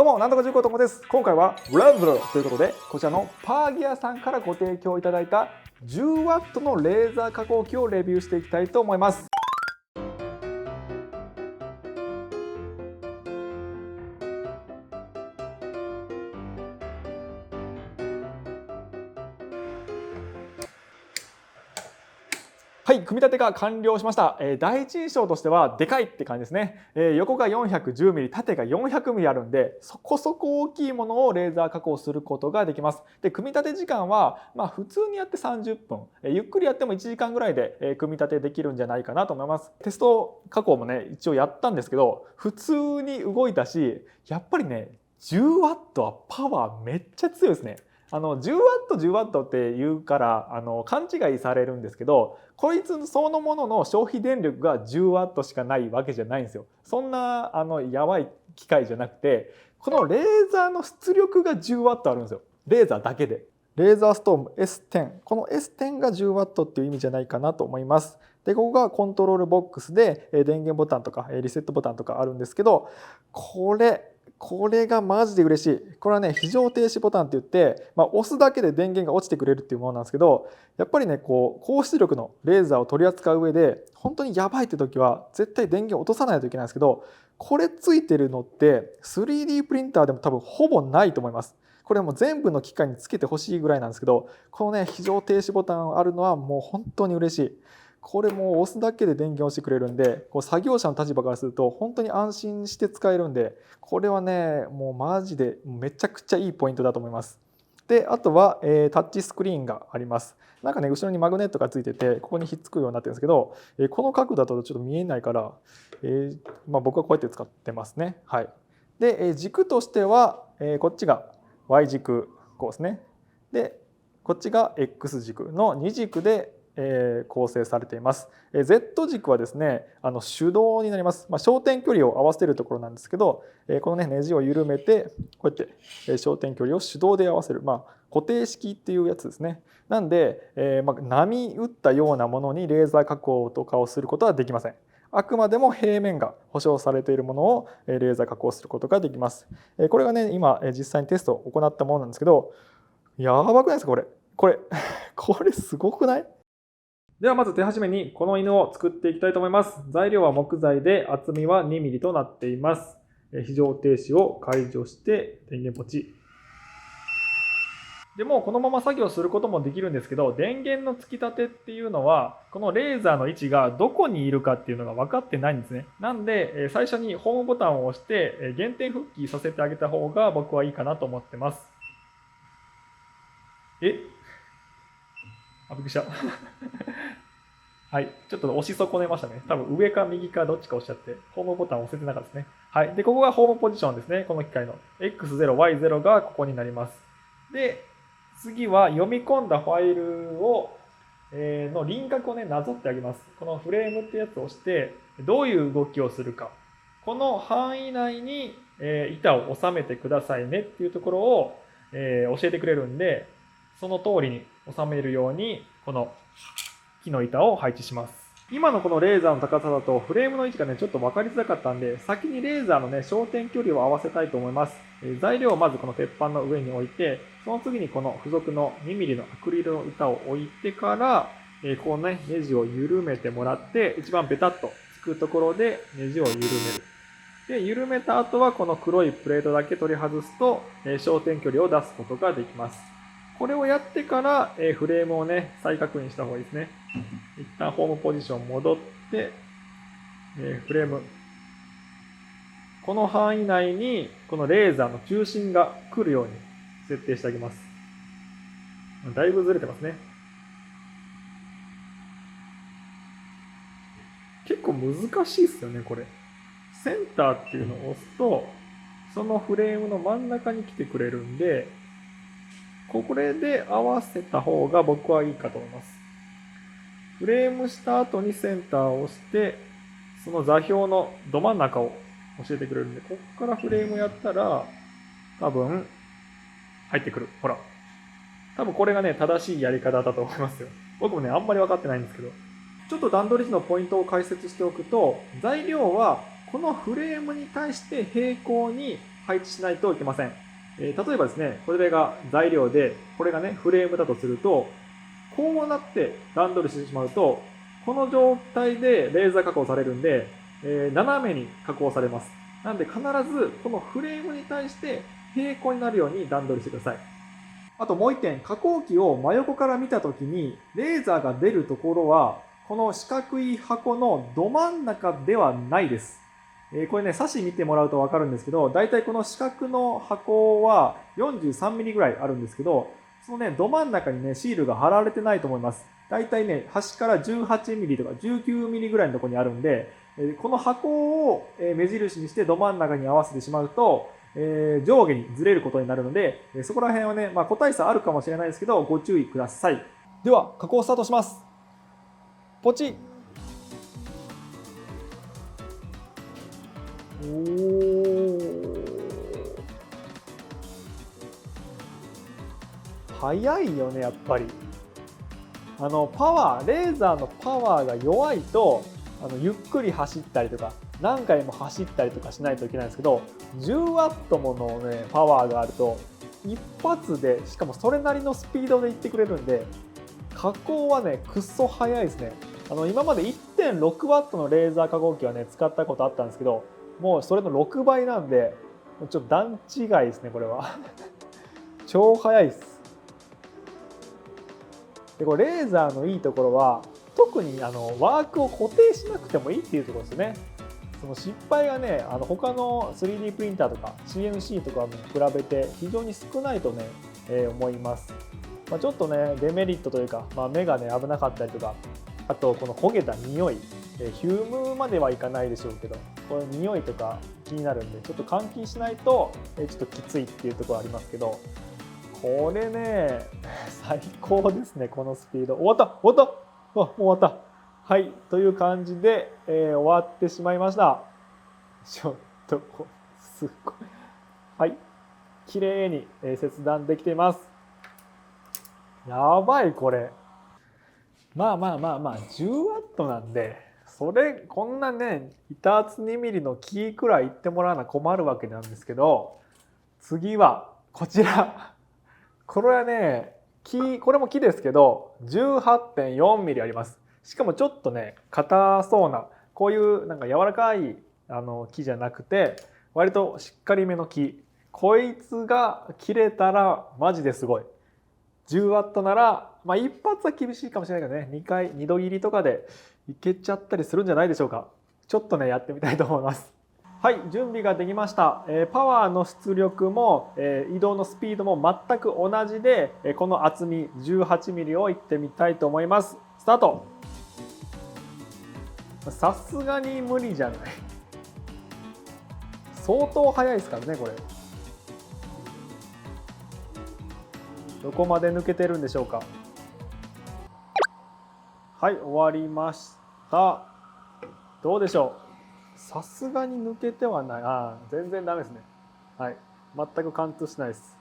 どうも、なんとか重工ともです。今回はランブルということで、こちらのパーギアさんからご提供いただいた 10W のレーザー加工機をレビューしていきたいと思います。はい、組み立てが完了しました。第一印象としてはでかいって感じですね。横が 410mm、縦が 400mm あるんで、そこそこ大きいものをレーザー加工することができます。で、組み立て時間は普通にやって30分、ゆっくりやっても1時間ぐらいで組み立てできるんじゃないかなと思います。テスト加工もね、一応やったんですけど、普通に動いたし、やっぱりね、10W はパワーめっちゃ強いですね。10W って言うから勘違いされるんですけど、こいつそのものの消費電力が 10W しかないわけじゃないんですよ。そんなやばい機械じゃなくて、このレーザーの出力が 10W あるんですよ。レーザーだけで。レーザーストーム S10、この S10 が 10W っていう意味じゃないかなと思います。で、ここがコントロールボックスで電源ボタンとかリセットボタンとかあるんですけど、これがマジで嬉しい。これはね、非常停止ボタンって言って、押すだけで電源が落ちてくれるっていうものなんですけど、やっぱりね、高出力のレーザーを取り扱う上で、本当にやばいって時は絶対電源を落とさないといけないんですけど、これついてるのって 3D プリンターでも多分ほぼないと思います。これも全部の機械につけてほしいぐらいなんですけど、このね、非常停止ボタンあるのはもう本当に嬉しい。これもう押すだけで電源をしてくれるんで、作業者の立場からすると本当に安心して使えるんで、これはね、もうマジでめちゃくちゃいいポイントだと思います。で、あとは、タッチスクリーンがあります。なんかね、後ろにマグネットがついてて、ここにひっつくようになってるんですけど、この角度だとちょっと見えないから、僕はこうやって使ってますね。はい。で、軸としては、こっちが Y 軸、こうですね。で、こっちが X 軸の2軸で構成されています。Z 軸はですね、手動になります。焦点距離を合わせるところなんですけど、このね、ネジを緩めて、こうやって焦点距離を手動で合わせる。固定式っていうやつですね。なんで、波打ったようなものにレーザー加工とかをすることはできません。あくまでも平面が保証されているものをレーザー加工することができます。これがね、今実際にテストを行ったものなんですけど、やばくないですか、これ。これすごくない？ではまず手始めにこの犬を作っていきたいと思います。材料は木材で厚みは 2mm となっています。非常停止を解除して電源ポチ。でもこのまま作業することもできるんですけど、電源の突き立てっていうのはこのレーザーの位置がどこにいるかっていうのが分かってないんですね。なんで最初にホームボタンを押して原点復帰させてあげた方が僕はいいかなと思ってます。びっくりした。はい。ちょっと押し損ねましたね。多分上か右かどっちか押しちゃって、ホームボタンを押せてなかったですね。はい。で、ここがホームポジションですね。この機械の。X0、Y0 がここになります。で、次は読み込んだファイルを、の輪郭をね、なぞってあげます。このフレームってやつを押して、どういう動きをするか。この範囲内に、板を収めてくださいねっていうところを、教えてくれるんで、その通りに収めるように、この木の板を配置します。今のこのレーザーの高さだとフレームの位置がねちょっと分かりづらかったんで、先にレーザーのね焦点距離を合わせたいと思います。材料をまずこの鉄板の上に置いて、その次にこの付属の 2mm のアクリルの板を置いてから、このねネジを緩めてもらって、一番ベタっとつくところでネジを緩める。で、緩めた後はこの黒いプレートだけ取り外すと焦点距離を出すことができます。これをやってからフレームをね再確認した方がいいですね。一旦ホームポジション戻って、フレーム。この範囲内にこのレーザーの中心が来るように設定してあげます。だいぶずれてますね。結構難しいですよね、これ。センターっていうのを押すと、そのフレームの真ん中に来てくれるんで、これで合わせた方が僕はいいかと思います。フレームした後にセンターを押して、その座標のど真ん中を教えてくれるんで、ここからフレームやったら、多分、入ってくる。ほら。多分これがね、正しいやり方だと思いますよ。僕もね、あんまり分かってないんですけど。ちょっと段取り図のポイントを解説しておくと、材料はこのフレームに対して平行に配置しないといけません。例えばですね、これが材料で、これがね、フレームだとすると、こうなって段取りしてしまうと、この状態でレーザー加工されるんで、斜めに加工されます。なんで必ずこのフレームに対して平行になるように段取りしてください。あともう一点、加工機を真横から見たときに、レーザーが出るところは、この四角い箱のど真ん中ではないです。これね、差し見てもらうとわかるんですけど、だいたいこの四角の箱は43ミリぐらいあるんですけど、そのね、ど真ん中にね、シールが貼られてないと思います。だいたいね、端から18ミリとか19ミリぐらいのところにあるんで、この箱を目印にしてど真ん中に合わせてしまうと、上下にずれることになるので、そこら辺はね、個体差あるかもしれないですけど、ご注意ください。では、加工スタートします。ポチッ。早いよね、やっぱり。レーザーのパワーが弱いと、ゆっくり走ったりとか、何回も走ったりとかしないといけないんですけど、10ワットものね、パワーがあると、一発で、しかもそれなりのスピードでいってくれるんで、加工はね、くっそ早いですね。今まで 1.6 ワットのレーザー加工機はね、使ったことあったんですけど、もうそれの6倍なんで、ちょっと段違いですね、これは。超早いです。で、これレーザーのいいところは、特にワークを固定しなくてもいいっていうところですね。その失敗がね、他の 3D プリンターとか CNC とかに比べて非常に少ないとね、思います。ちょっとね、デメリットというか、目がね、危なかったりとか、あとこの焦げた匂い、ヒュームまではいかないでしょうけど、これ匂いとか気になるんで、ちょっと換気しないと、ちょっときついっていうところありますけど、これね、最高ですね、このスピード。終わった終わったもう終わった。はい、という感じで、終わってしまいました。ちょっとすっごい。はい、綺麗に切断できています。やばい、これ。10ワットなんで、こんなね、板厚2ミリの木くらい言ってもらうのは困るわけなんですけど、次はこちら。これはね、これも木ですけど、18.4 ミリあります。しかもちょっとね、硬そうな、こういうなんか柔らかい木じゃなくて、割としっかりめの木。こいつが切れたらマジですごい。10ワットなら、一発は厳しいかもしれないけどね、2度切りとかでいけちゃったりするんじゃないでしょうか。ちょっとね、やってみたいと思います。はい、準備ができました。パワーの出力も、移動のスピードも全く同じで、この厚み 18mm をいってみたいと思います。スタート。さすがに無理じゃない。相当速いですからね、これ。どこまで抜けてるんでしょうか。はい、終わりました。どうでしょう。さすがに抜けてはない。全然ダメですね。はい。全く貫通しないです。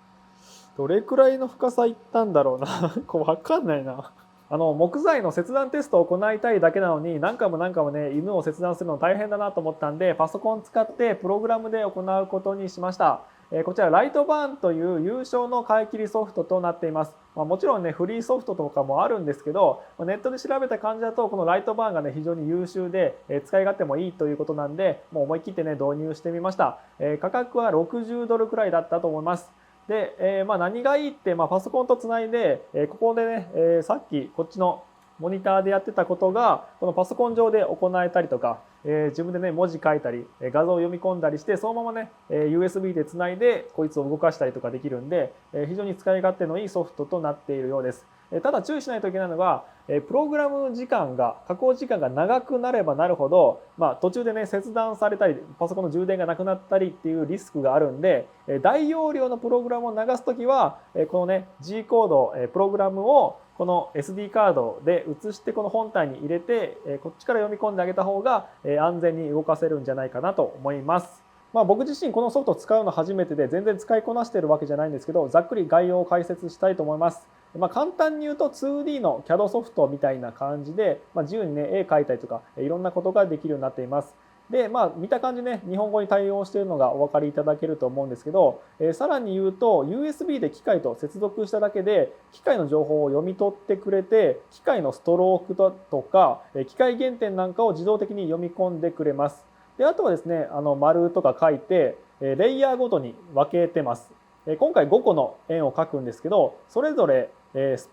どれくらいの深さいったんだろうな。これわかんないな。木材の切断テストを行いたいだけなのに、何回もね、犬を切断するの大変だなと思ったんで、パソコン使ってプログラムで行うことにしました。こちらライトバーンという有償の買い切りソフトとなっています。もちろんね、フリーソフトとかもあるんですけど、ネットで調べた感じだと、このライトバーンがね、非常に優秀で、使い勝手もいいということなんで、もう思い切ってね、導入してみました。価格は60ドルくらいだったと思います。で、何がいいって、パソコンとつないで、ここでね、さっきこっちのモニターでやってたことが、このパソコン上で行えたりとか、自分でね、文字書いたり、画像を読み込んだりして、そのままね、USB でつないで、こいつを動かしたりとかできるんで、非常に使い勝手のいいソフトとなっているようです。ただ注意しないといけないのが、プログラム時間が、加工時間が長くなればなるほど、途中でね、切断されたり、パソコンの充電がなくなったりっていうリスクがあるんで、大容量のプログラムを流すときは、このね、G コード、プログラムをこの SD カードで移してこの本体に入れて、こっちから読み込んであげた方が安全に動かせるんじゃないかなと思います。僕自身このソフトを使うの初めてで全然使いこなしているわけじゃないんですけど、ざっくり概要を解説したいと思います。簡単に言うと 2D の CAD ソフトみたいな感じで、自由にね、絵描いたりとかいろんなことができるようになっています。で、見た感じね、日本語に対応しているのがお分かりいただけると思うんですけど、さらに言うと USB で機械と接続しただけで機械の情報を読み取ってくれて、機械のストロークとか機械減点なんかを自動的に読み込んでくれます。で、あとはですね、丸とか書いてレイヤーごとに分けてます。今回5個の円を書くんですけど、それぞれ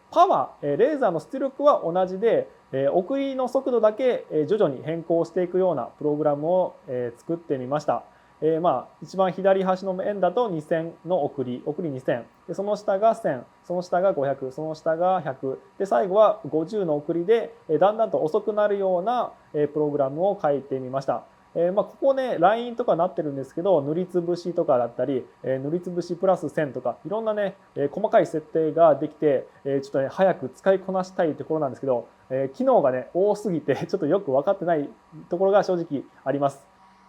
パワー、レーザーの出力は同じで、送りの速度だけ徐々に変更していくようなプログラムを作ってみました。一番左端の円だと2000の送り2000で、その下が1000、その下が500、その下が100で、最後は50の送りでだんだんと遅くなるようなプログラムを書いてみました。ここね、ラインとかなってるんですけど、塗りつぶしとかだったり、塗りつぶしプラス線とか、いろんなね、細かい設定ができて、ちょっとね、早く使いこなしたいところなんですけど、機能がね、多すぎて、ちょっとよく分かってないところが正直あります。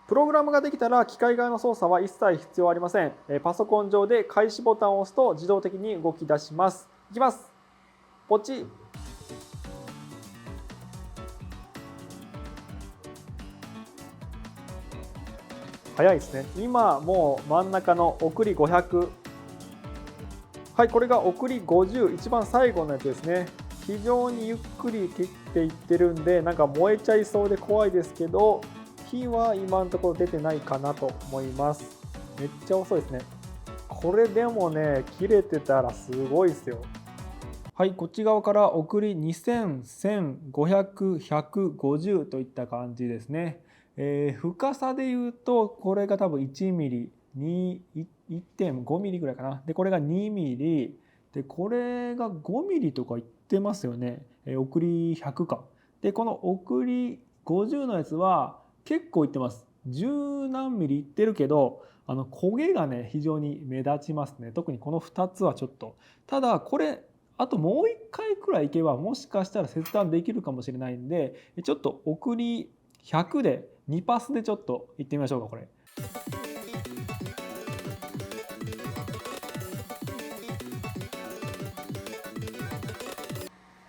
プログラムができたら、機械側の操作は一切必要ありません。パソコン上で開始ボタンを押すと自動的に動き出します。いきます。ポチッ。早いですね。今もう真ん中の送り500、はい、これが送り50、一番最後のやつですね。非常にゆっくり切っていってるんで、なんか燃えちゃいそうで怖いですけど、火は今のところ出てないかなと思います。めっちゃ遅いですね。これでもね、切れてたらすごいですよ。はい、こっち側から送り2000、1500、150といった感じですね。深さで言うと、これが多分1ミリ、1.5ミリぐらいかな。で、これが2ミリ。で、これが5ミリとかいってますよね。送り100か。で、この送り50のやつは結構いってます。10何ミリいってるけど、焦げがね、非常に目立ちますね。特にこの2つはちょっと。ただ、これ、あともう1回くらいいけば、もしかしたら切断できるかもしれないんで、ちょっと送り100で2パスでちょっといってみましょうか、これ。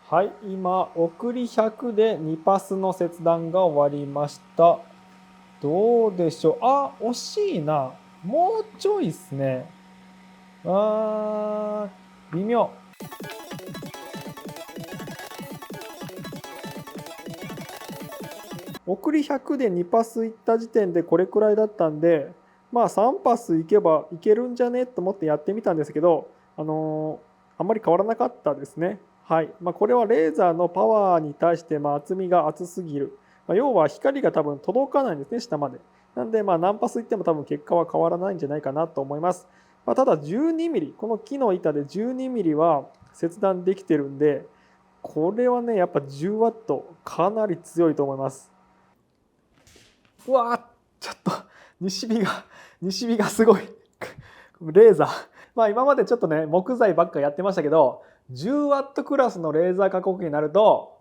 はい、今送り100で2パスの切断が終わりました。どうでしょう。あ、惜しいな。もうちょいですね。微妙。送り100で2パスいった時点でこれくらいだったんで、3パスいけばいけるんじゃねと思ってやってみたんですけど、あんまり変わらなかったですね。はい。これはレーザーのパワーに対して厚みが厚すぎる。要は光が多分届かないんですね、下まで。なんで何パスいっても多分結果は変わらないんじゃないかなと思います。ただ12ミリ、この木の板で12ミリは切断できてるんで、これはね、やっぱ10ワットかなり強いと思います。うわー、ちょっと西日がすごいレーザー、今までちょっとね木材ばっかやってましたけど、10ワットクラスのレーザー加工機になると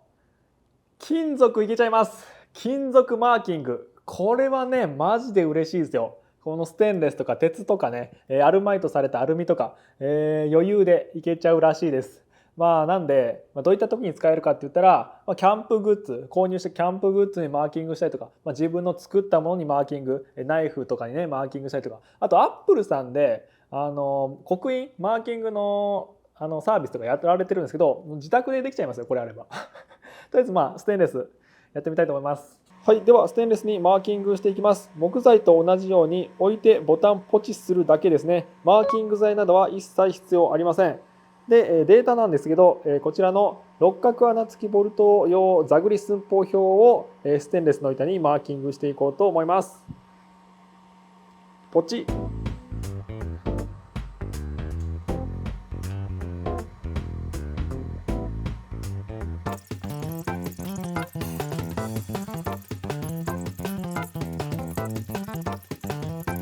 金属いけちゃいます。金属マーキング、これはねマジで嬉しいですよ。このステンレスとか鉄とかね、アルマイトされたアルミとか、余裕でいけちゃうらしいです。なんで、どういった時に使えるかって言ったら、キャンプグッズ、購入してキャンプグッズにマーキングしたりとか、自分の作ったものにマーキング、ナイフとかにねマーキングしたりとか、あとアップルさんで刻印マーキングのサービスとかやられてるんですけど、自宅でできちゃいますよ、これあれば。とりあえずステンレスやってみたいと思います。はい、ではステンレスにマーキングしていきます。木材と同じように置いてボタンポチするだけですね。マーキング剤などは一切必要ありません。で、データなんですけど、こちらの六角穴付きボルト用座繰り寸法表をステンレスの板にマーキングしていこうと思います。ポチ。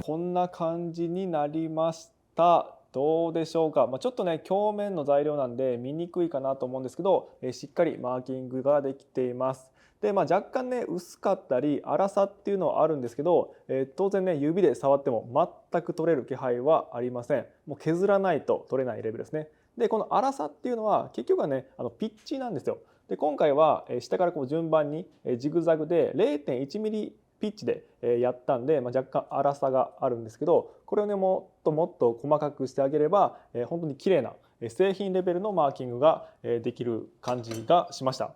こんな感じになりました。どうでしょうか。ちょっとね表面の材料なんで見にくいかなと思うんですけど、しっかりマーキングができています。で、若干ね薄かったり粗さっていうのはあるんですけど、当然ね指で触っても全く取れる気配はありません。もう削らないと取れないレベルですね。で、この粗さっていうのは結局はねピッチなんですよ。で、今回は下からこう順番にジグザグで 0.1 ミリピッチでやったんで、若干粗さがあるんですけど、これをねもっともっと細かくしてあげれば本当に綺麗な製品レベルのマーキングができる感じがしました。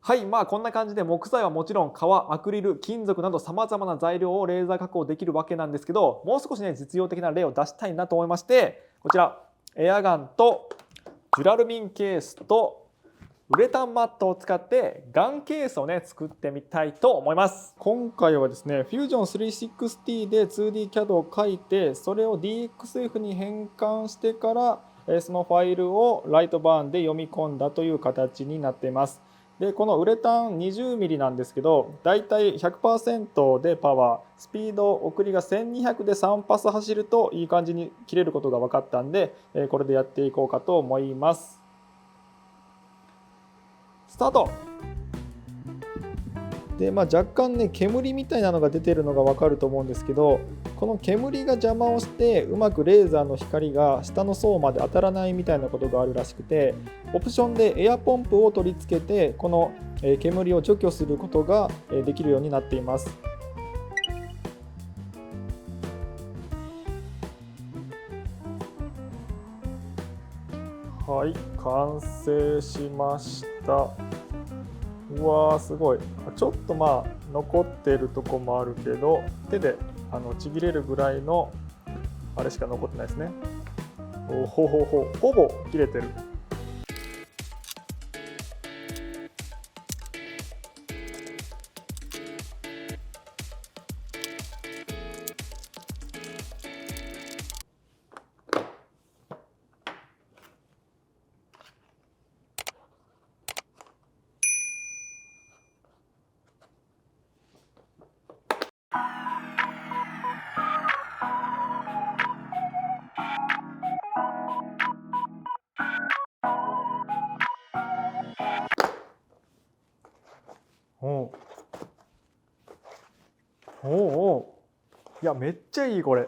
はい、こんな感じで木材はもちろん革、アクリル、金属など様々な材料をレーザー加工できるわけなんですけど、もう少しね実用的な例を出したいなと思いまして、こちらエアガンとジュラルミンケースとウレタンマットを使ってガンケースをね作ってみたいと思います。今回はですね Fusion 360で 2D CAD を書いて、それを DXF に変換してからそのファイルをライトバーンで読み込んだという形になっています。でこのウレタン 20mm なんですけど、だいたい 100% でパワー、スピード送りが1200で3パス走るといい感じに切れることが分かったんで、これでやっていこうかと思います。スタート。で若干ね煙みたいなのが出てるのが分かると思うんですけど、この煙が邪魔をしてうまくレーザーの光が下の層まで当たらないみたいなことがあるらしくて、オプションでエアポンプを取り付けてこの煙を除去することができるようになっています。はい、完成しました。うわーすごい。ちょっと残ってるとこもあるけど、手でちぎれるぐらいのあれしか残ってないですね。ほぼ切れてる。いやめっちゃいいこれ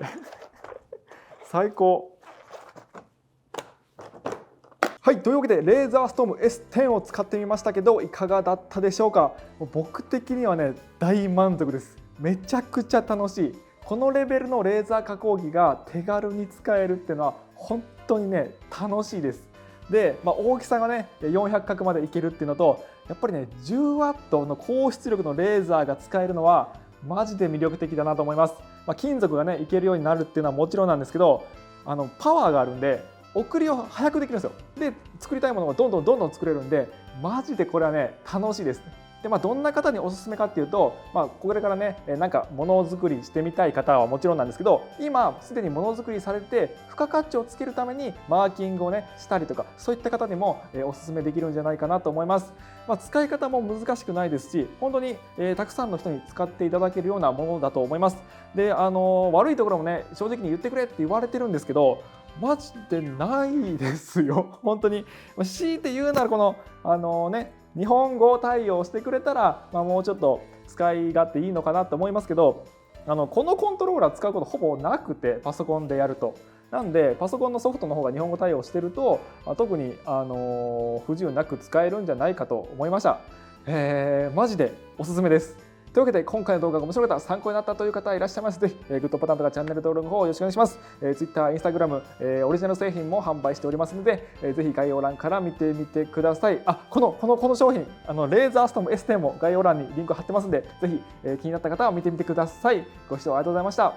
最高。はい、というわけでレーザーストーム S10 を使ってみましたけどいかがだったでしょうか。僕的にはね大満足です。めちゃくちゃ楽しい。このレベルのレーザー加工機が手軽に使えるっていうのは本当にね楽しいです。で、大きさがね400角までいけるっていうのと、やっぱりね 10W の高出力のレーザーが使えるのはマジで魅力的だなと思います。金属がねいけるようになるっていうのはもちろんなんですけど、パワーがあるんで送りを早くできるんですよ。で作りたいものがどんどん作れるんで、マジでこれはね楽しいです。でどんな方におすすめかっていうと、これからねなんかものづくりしてみたい方はもちろんなんですけど、今すでにものづくりされて付加価値をつけるためにマーキングをねしたりとか、そういった方にもおすすめできるんじゃないかなと思います。使い方も難しくないですし、本当にたくさんの人に使っていただけるようなものだと思います。で悪いところもね正直に言ってくれって言われてるんですけど、マジでないですよ本当に。強いて言うならこの日本語対応してくれたら、もうちょっと使い勝手いいのかなと思いますけど、このコントローラー使うことほぼなくて、パソコンでやると。なんでパソコンのソフトの方が日本語対応してると、特に不自由なく使えるんじゃないかと思いました。マジでおすすめです。というわけで今回の動画が面白かった、参考になったという方いらっしゃいますので、グッドボタンとかチャンネル登録の方よろしくお願いします。Twitter、Instagram、オリジナル製品も販売しておりますので、ぜひ概要欄から見てみてください。この商品レーザーストーム S10 も概要欄にリンク貼ってますので、ぜひ気になった方は見てみてください。ご視聴ありがとうございました。